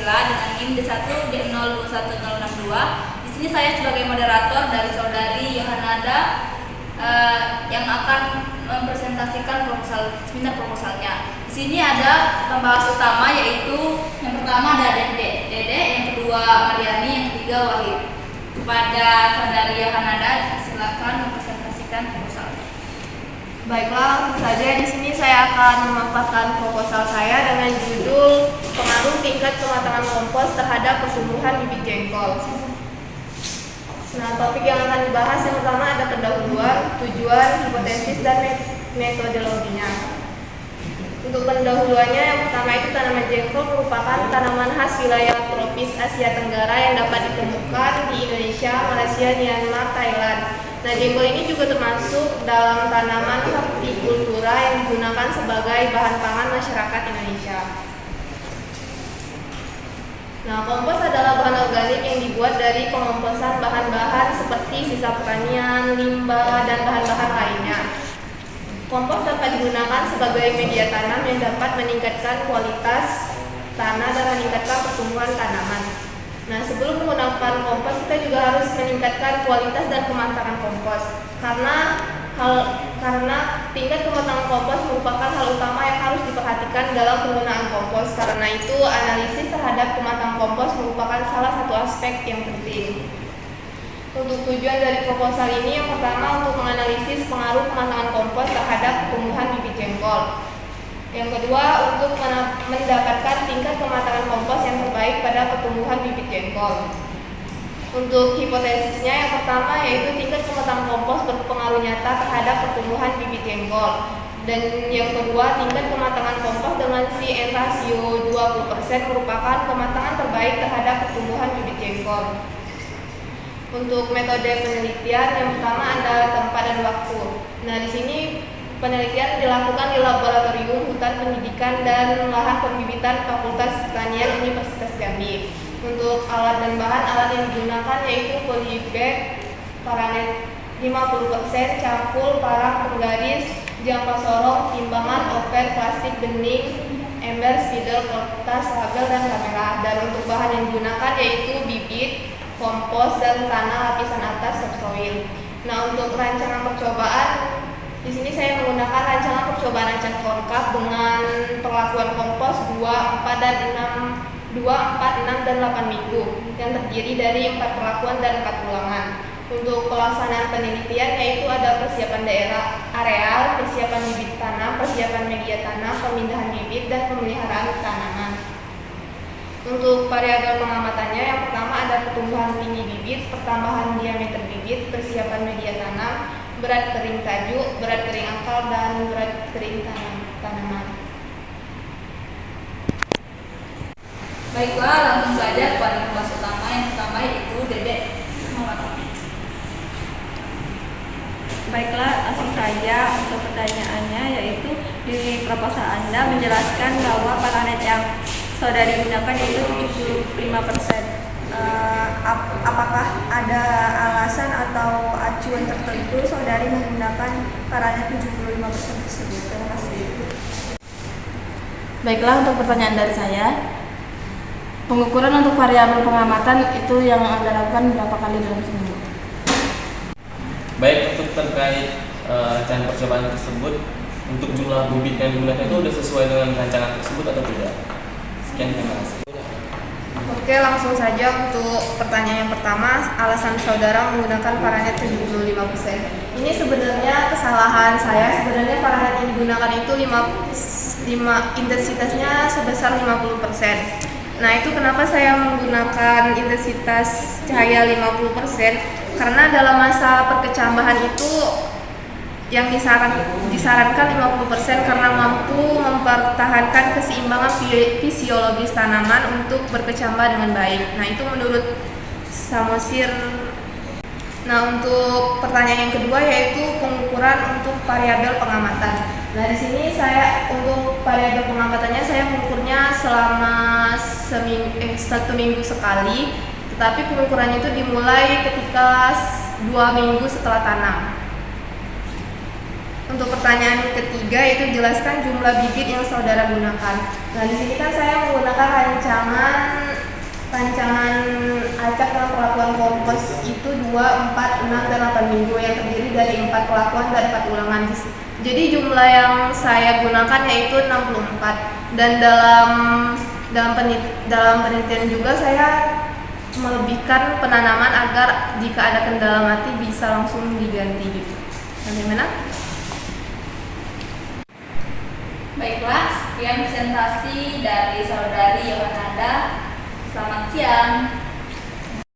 dengan NIM D1D021062. Di sini saya sebagai moderator dari saudari Yohanada yang akan mempresentasikan seminar proposalnya. Di sini ada pembahas utama, yaitu yang pertama ada Dede, yang kedua Mariani, yang ketiga Wahid. Kepada saudari Yohanada, silakan mempresentasikan proposalnya. Baiklah, langsung saja di sini saya akan memaparkan proposal saya dengan judul pengaruh tingkat kematangan kompos terhadap pertumbuhan bibit jengkol. Nah, topik yang akan dibahas yang pertama ada pendahuluan, tujuan, hipotesis, dan metodologinya. Untuk pendahuluannya, yang pertama itu tanaman jengkol merupakan tanaman khas wilayah tropis Asia Tenggara yang dapat ditemukan di Indonesia, Malaysia, Myanmar, Thailand. Nah, jengkol ini juga termasuk dalam tanaman hortikultura yang digunakan sebagai bahan pangan masyarakat Indonesia. Nah, kompos adalah bahan organik yang dibuat dari pengomposan bahan-bahan seperti sisa pertanian, limbah, dan bahan-bahan lainnya. Kompos dapat digunakan sebagai media tanam yang dapat meningkatkan kualitas tanah dan meningkatkan pertumbuhan tanaman. Nah, sebelum menggunakan kompos, kita juga harus meningkatkan kualitas dan kematangan kompos. Karena tingkat kematangan kompos merupakan hal utama yang harus diperhatikan dalam penggunaan kompos. Karena itu, analisis terhadap kematangan kompos merupakan salah satu aspek yang penting. Untuk tujuan dari proposal ini, yang pertama untuk menganalisis pengaruh kematangan kompos terhadap pertumbuhan bibit jengkol. Yang kedua, untuk mendapatkan tingkat kematangan kompos yang terbaik pada pertumbuhan bibit jengkol. Untuk hipotesisnya, yang pertama yaitu tingkat kematangan kompos berpengaruh nyata terhadap pertumbuhan bibit jengkol. Dan yang kedua, tingkat kematangan kompos dengan CN rasio 20% merupakan kematangan terbaik terhadap pertumbuhan bibit jengkol. Untuk metode penelitian, yang pertama ada tempat dan waktu. Nah, di sini penelitian dilakukan di Laboratorium Hutan Pendidikan dan Lahan Pembibitan Fakultas Pertanian Universitas Jambi. Untuk alat dan bahan, alat yang digunakan yaitu polybag, paranet 50%, cangkul, parang, penggaris, jangka sorong, timbangan, oper, plastik bening, ember, spidol, kertas, label, dan kamera. Dan untuk bahan yang digunakan yaitu bibit, kompos, dan tanah lapisan atas subsoil. Nah, untuk rancangan percobaan, di sini saya menggunakan rancangan percobaan acak lengkap dengan perlakuan kompos 2, 4, dan 8 minggu yang terdiri dari 4 perlakuan dan 4 ulangan. Untuk pelaksanaan penelitian yaitu ada persiapan daerah areal, persiapan bibit tanam, persiapan media tanam, pemindahan bibit, dan pemeliharaan tanaman. Untuk variabel pengamatannya, yang pertama ada pertumbuhan tinggi bibit, pertambahan diameter bibit, persiapan media tanam, berat kering tajuk, berat kering akar, dan berat kering tanaman. Baiklah, langsung saja kepada pembahas utama. Yang pertama yaitu Dede. Baiklah, langsung saja untuk pertanyaannya, yaitu di proposal Anda menjelaskan bahwa paranet yang saudari gunakan yaitu 75%. Apakah ada alasan atau acuan tertentu saudari menggunakan paranet 75% tersebut? Terima kasih. Baiklah, untuk pertanyaan dari saya, pengukuran untuk variabel pengamatan itu yang Anda lakukan berapa kali dalam seminggu? Baik, untuk terkait rancangan percobaan tersebut, untuk jumlah bibit yang digunakan itu sudah sesuai dengan rancangan tersebut atau tidak? Sekian, terima kasih. Oke, langsung saja untuk pertanyaan yang pertama, alasan saudara menggunakan paranet 75%. Ini sebenarnya kesalahan saya. Sebenarnya paranet yang digunakan itu 5 intensitasnya sebesar 50%. Nah, itu kenapa saya menggunakan intensitas cahaya 50%? Karena dalam masa perkecambahan itu yang disarankan 50% karena mampu mempertahankan keseimbangan fisiologis tanaman untuk berkecambah dengan baik. Nah, itu menurut Samosir. Nah, untuk pertanyaan yang kedua yaitu pengukuran untuk variabel pengamatan. Nah, di sini saya untuk variabel pengamatannya saya mengukurnya selama 1 minggu sekali, tetapi pengukurannya itu dimulai ketika 2 minggu setelah tanam. Untuk pertanyaan ketiga yaitu jelaskan jumlah bibit yang saudara gunakan. Nah, di sini kan saya menggunakan rancangan Rancangan acak dalam perlakuan kompos itu 2, 4, 6, dan 8 minggu yang terdiri dari 4 perlakuan dan 4 ulangan. Jadi jumlah yang saya gunakan yaitu 64, dan dalam penelitian juga saya melebihkan penanaman agar jika ada kendala mati bisa langsung diganti gitu. Bagaimana? Baiklah, sekian presentasi dari saudari Yohanada. Selamat siang.